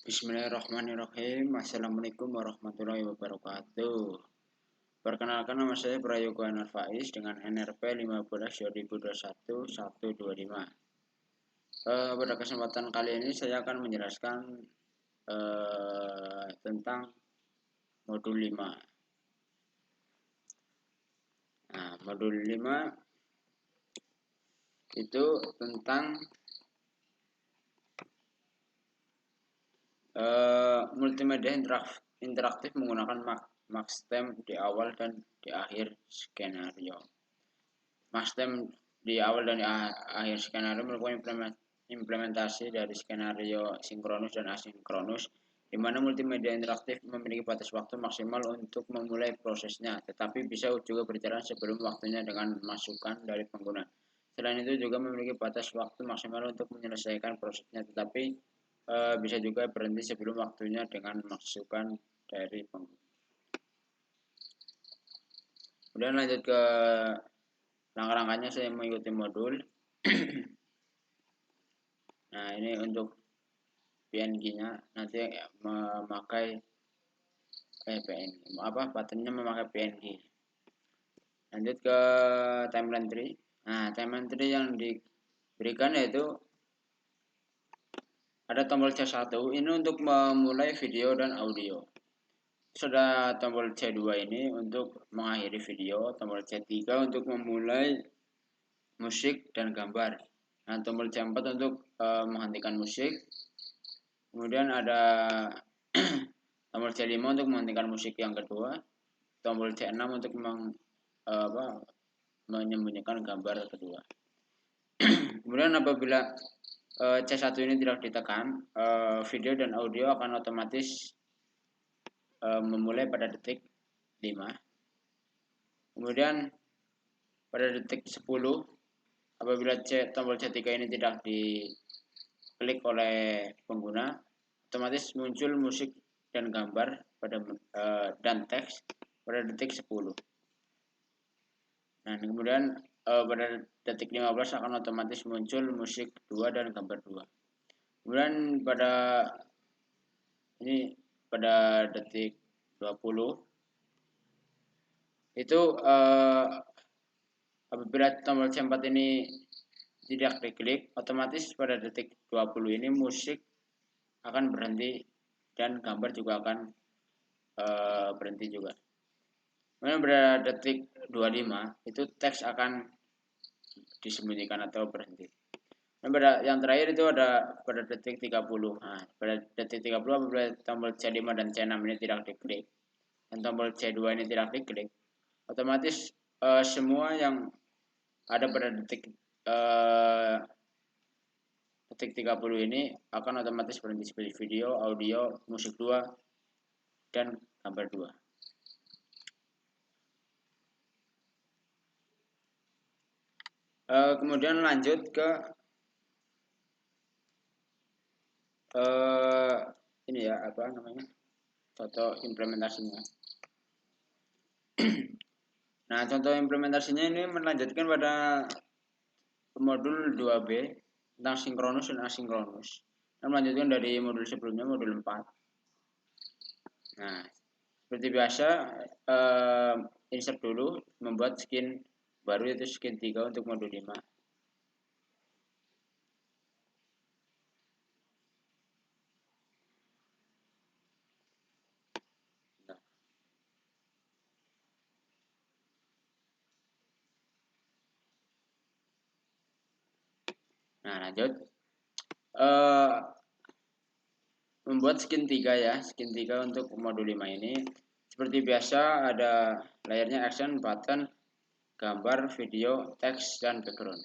Bismillahirrahmanirrahim. Assalamualaikum warahmatullahi wabarakatuh. Perkenalkan, nama saya Prayogo Anwar Faiz dengan NRP 15/2021-125. Pada kesempatan kali ini saya akan menjelaskan tentang modul 5. Nah, modul 5 itu tentang multimedia interaktif menggunakan maxstem di awal dan di akhir skenario. Maxstem di awal dan di akhir skenario merupakan implementasi dari skenario sinkronus dan asinkronus, di mana multimedia interaktif memiliki batas waktu maksimal untuk memulai prosesnya, tetapi bisa juga berjalan sebelum waktunya dengan masukan dari pengguna. Selain itu juga memiliki batas waktu maksimal untuk menyelesaikan prosesnya, tetapi bisa juga berhenti sebelum waktunya dengan masukan dari pengguna. Kemudian lanjut ke langkah-langkahnya, saya mengikuti modul. Nah, ini untuk PNG-nya nanti memakai patternnya memakai PNG. Lanjut ke timeline tree. Nah, timeline tree yang diberikan yaitu ada tombol C1 ini untuk memulai video dan audio. Sudah tombol C2 ini untuk mengakhiri video, tombol C3 untuk memulai musik dan gambar. Nah, tombol C4 untuk menghentikan musik. Kemudian ada tombol C5 untuk menghentikan musik yang kedua. Tombol C6 untuk menyembunyikan gambar kedua. Kemudian apabila C1 ini tidak ditekan, video dan audio akan otomatis memulai pada detik 5. Kemudian pada detik 10, apabila tombol C3 ini tidak diklik oleh pengguna, otomatis muncul musik dan gambar dan teks pada detik 10. Nah, kemudian pada detik 15 akan otomatis muncul musik 2 dan gambar 2. Kemudian pada detik 20 itu apabila tombol C4 ini tidak diklik, otomatis pada detik 20 ini musik akan berhenti dan gambar juga akan berhenti juga. Kemudian pada detik 25 itu teks akan disembunyikan atau berhenti. Dan pada yang terakhir itu ada pada detik 30. Nah, pada detik 30 apabila tombol C5 dan C6 ini tidak diklik dan tombol C2 ini tidak diklik, otomatis semua yang ada pada detik 30 ini akan otomatis berhenti seperti video, audio, musik 2 dan gambar 2. Kemudian lanjut ke ini ya, contoh implementasinya. Nah, contoh implementasinya ini melanjutkan pada modul 2B tentang sinkronus dan asinkronus. Dan melanjutkan dari modul sebelumnya, modul 4. Nah, seperti biasa, insert dulu, membuat skin baru yaitu skin 3 untuk modul 5. Nah, lanjut. Membuat skin 3 ya, skin 3 untuk modul 5 ini. Seperti biasa ada layarnya action, button, gambar, video, teks, dan background.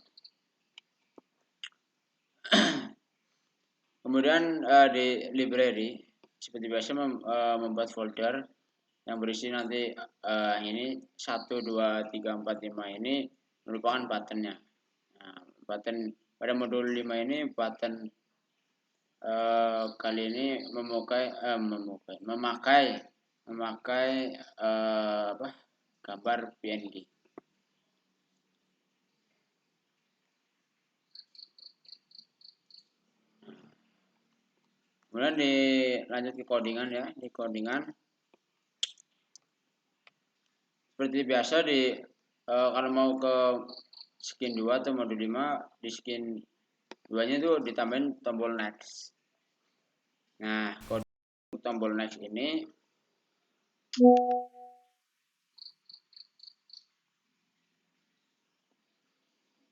Kemudian di library seperti biasa membuat folder yang berisi nanti ini 1, 2, 3, 4, 5 ini merupakan buttonnya. Nah, button pada modul 5 ini button kali ini memakai gambar PNG. Kemudian dilanjut ke codingan ya. Di codingan seperti biasa kalau mau ke skin 2 atau mode 5, di skin 2 nya itu ditambahin tombol next. Nah, kode tombol next ini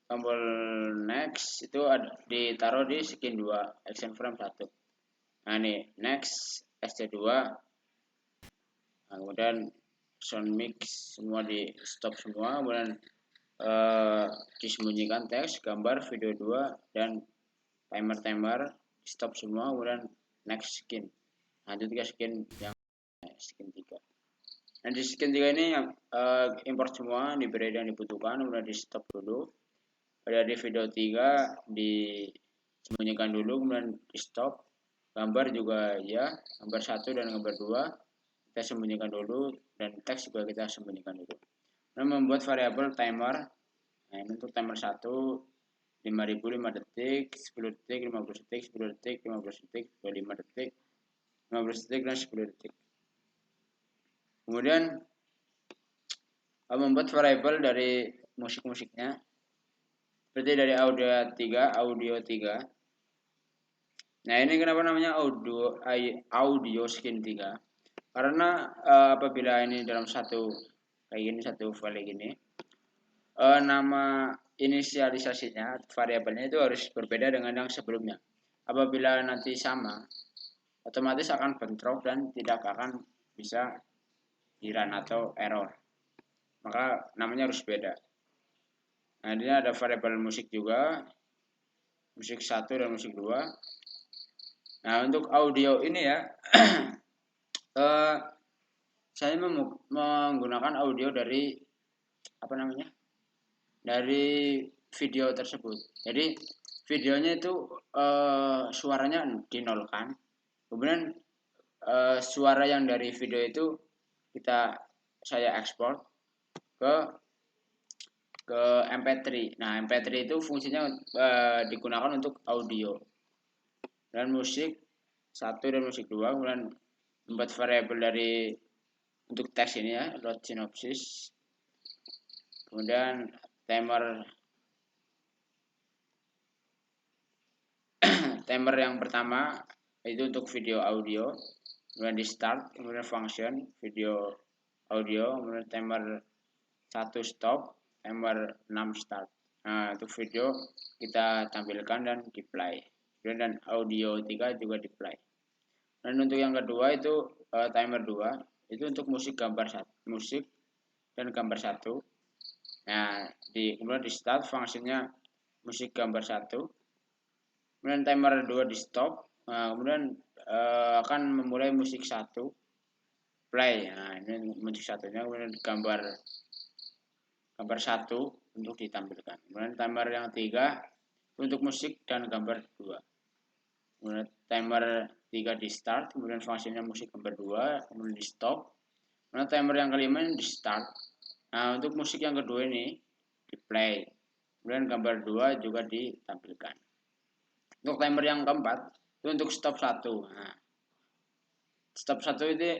tombol next itu ditaruh di skin 2 action frame 1. Nah ini next SC2, nah, kemudian sound mix semua di stop semua, kemudian disembunyikan teks, gambar, video 2 dan timer stop semua, kemudian next skin. Lanjut ke skin yang skin 3. Nah di skin 3 ini import semua, diberi yang dibutuhkan, kemudian di stop dulu. Pada di video 3 disembunyikan dulu, kemudian di stop. Gambar juga ya, gambar 1 dan gambar 2 kita sembunyikan dulu, dan teks juga kita sembunyikan dulu. Nah, membuat variabel timer. Nah, ini untuk timer 1 5.000 5 detik, 10 detik, 50 detik, 10 detik, 15 detik, 25 detik, 15 detik, dan 10 detik. Kemudian membuat variabel dari musik-musiknya seperti dari audio 3. Nah, ini kenapa namanya audio skin 3? Karena apabila ini dalam satu kayak gini, satu file gini, nama inisialisasinya variabelnya itu harus berbeda dengan yang sebelumnya. Apabila nanti sama, otomatis akan bentrok dan tidak akan bisa di-run atau error. Maka namanya harus beda. Nah, ini ada variabel musik juga, musik 1 dan musik 2. Nah, untuk audio ini ya, saya menggunakan audio dari dari video tersebut. Jadi videonya itu suaranya dinolkan, kemudian suara yang dari video itu saya ekspor ke MP3. Nah, MP3 itu fungsinya digunakan untuk audio dan musik 1 dan musik 2, kemudian membuat variabel dari untuk teks ini ya, load synopsis, kemudian timer yang pertama itu untuk video audio, kemudian di start, kemudian function video audio, kemudian timer 1 stop, timer 6 start. Nah, untuk video kita tampilkan dan di play, dan audio 3 juga di play. Dan untuk yang kedua itu timer 2 itu untuk musik musik dan gambar 1. Nah, kemudian di start fungsinya musik gambar 1. Kemudian timer 2 di stop. Nah, kemudian akan memulai musik 1 play. Nah, ini musik satunya, kemudian gambar 1 untuk ditampilkan. Kemudian timer yang 3 untuk musik dan gambar 2. Kemudian timer 3 di start, kemudian fungsinya musik gambar 2, kemudian di stop. Kemudian timer yang kelima di start. Nah, untuk musik yang kedua ini di play. Kemudian gambar 2 juga ditampilkan. Untuk timer yang keempat itu untuk stop 1. Nah, stop 1 ini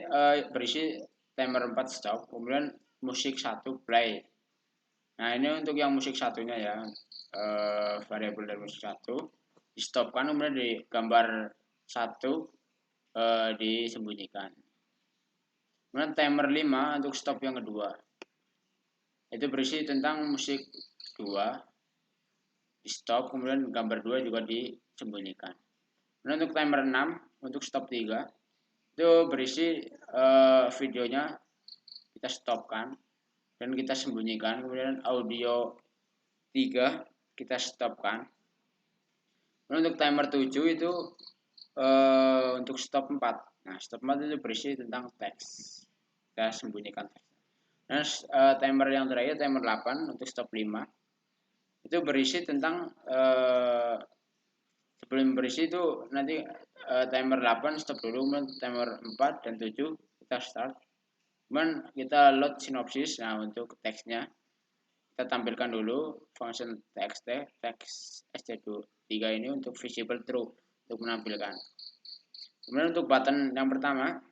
berisi timer 4 stop, kemudian musik 1 play. Nah, ini untuk yang musik satunya ya, variabel dari musik 1 di stopkan, kemudian di gambar 1 disembunyikan. Kemudian timer 5 untuk stop yang kedua. Itu berisi tentang musik 2 di stop, kemudian gambar 2 juga disembunyikan. Kemudian untuk timer 6 untuk stop 3 itu berisi videonya kita stopkan dan kita sembunyikan, kemudian audio 3 kita stopkan. Kemudian untuk timer 7 itu untuk stop 4. Nah, stop 4 itu berisi tentang teks, kita sembunyikan teks. Nah, timer yang terakhir timer 8 untuk stop 5 itu berisi tentang sebelum berisi itu nanti timer 8 stop dulu, timer 4 dan 7 kita start, kemudian kita load sinopsis. Nah, untuk teksnya kita tampilkan dulu function teks SC3 ini untuk visible true untuk menampilkan. Kemudian untuk button yang pertama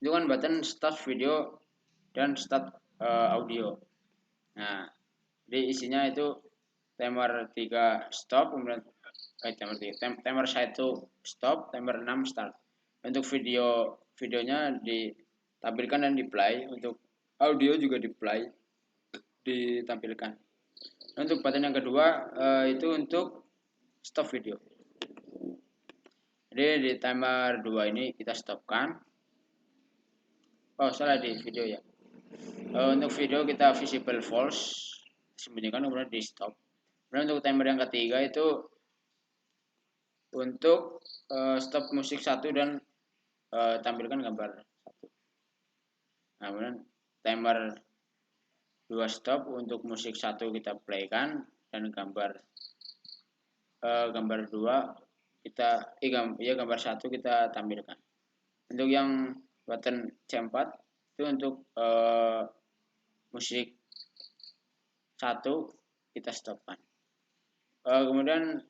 itu kan button start video dan start audio. Nah, jadi isinya itu timer 3 stop, kemudian timer 1 stop, timer 6 start. Untuk videonya ditampilkan dan di play, untuk audio juga di play ditampilkan. Untuk button yang kedua itu untuk stop video. Jadi di timer 2 ini kita stopkan. Oh, salah di video ya. Untuk video kita visible false, sembunyikan, kemudian di stop. Kemudian untuk timer yang ketiga itu untuk stop musik 1 dan tampilkan gambar 1. Nah, kemudian timer 2 stop, untuk musik 1 kita playkan dan gambar 2 kita gambar 1 kita tampilkan. Untuk yang button C4 itu untuk musik 1 kita stopkan. Kemudian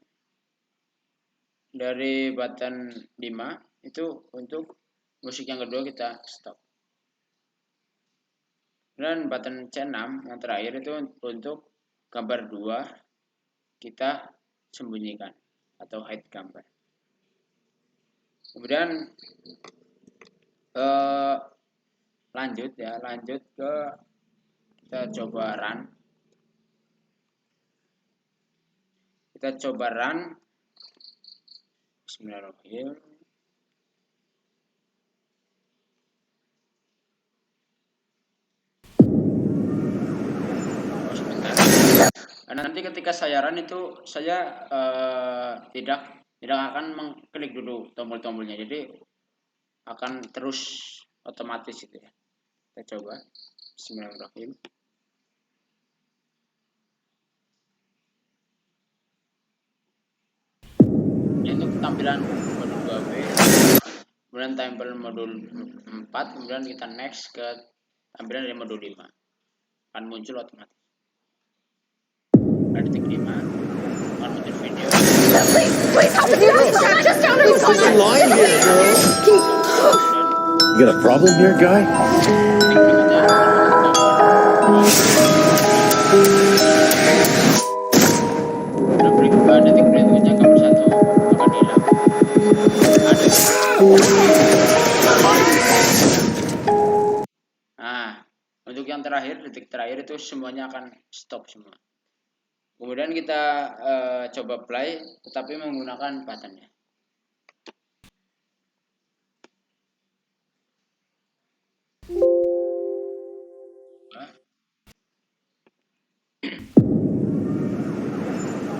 dari button 5 itu untuk musik yang kedua kita stop. Dan button C6 yang terakhir itu untuk gambar 2 kita sembunyikan atau hide gambar. Kemudian lanjut ke kita coba run. Bismillahirrahmanirrahim. Nanti ketika saya run itu saya tidak akan mengklik dulu tombol-tombolnya, jadi akan terus otomatis itu ya. Kita coba. Bismillahirrahmanirrahim. Ini untuk tampilan modul 2B, kemudian tampilan modul 4, kemudian kita next ke tampilan dari modul 5, akan muncul otomatis. Pada detik 5 akan muncul video. Please help me. Just down to There's a line here, girl. You got a problem here, guy? Detik berikutnya gambar 1 akan hilang. Nah, untuk yang terakhir, detik terakhir itu semuanya akan stop semua. Kemudian kita coba play, tetapi menggunakan buttonnya.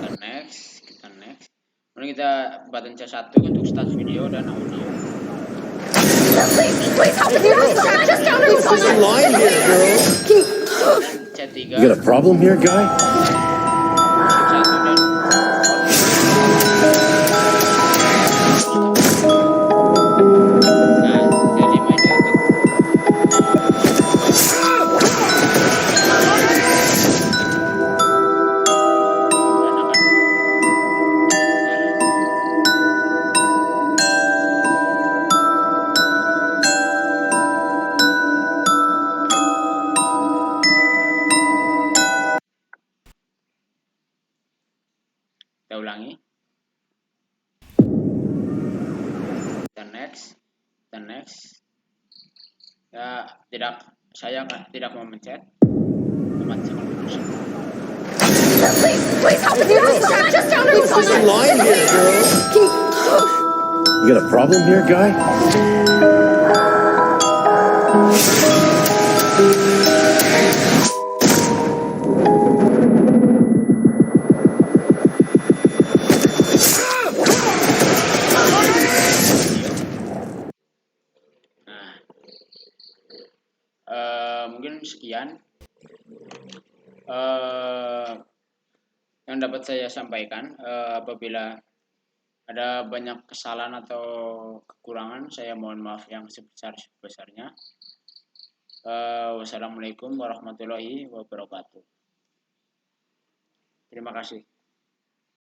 Kita next. Kemudian kita button C1 untuk start video dan audio. Please help me. Just down to There's a line here, girl. C3. You got a problem here, guy? Kita ulangi. Kita next. Ya, saya tidak mau mencet. Please help me. Just down to There's a line here, girl. You got a problem here, guy? Mungkin sekian yang dapat saya sampaikan. Apabila ada banyak kesalahan atau kekurangan, saya mohon maaf yang sebesar-besarnya. Wassalamualaikum warahmatullahi wabarakatuh. Terima kasih.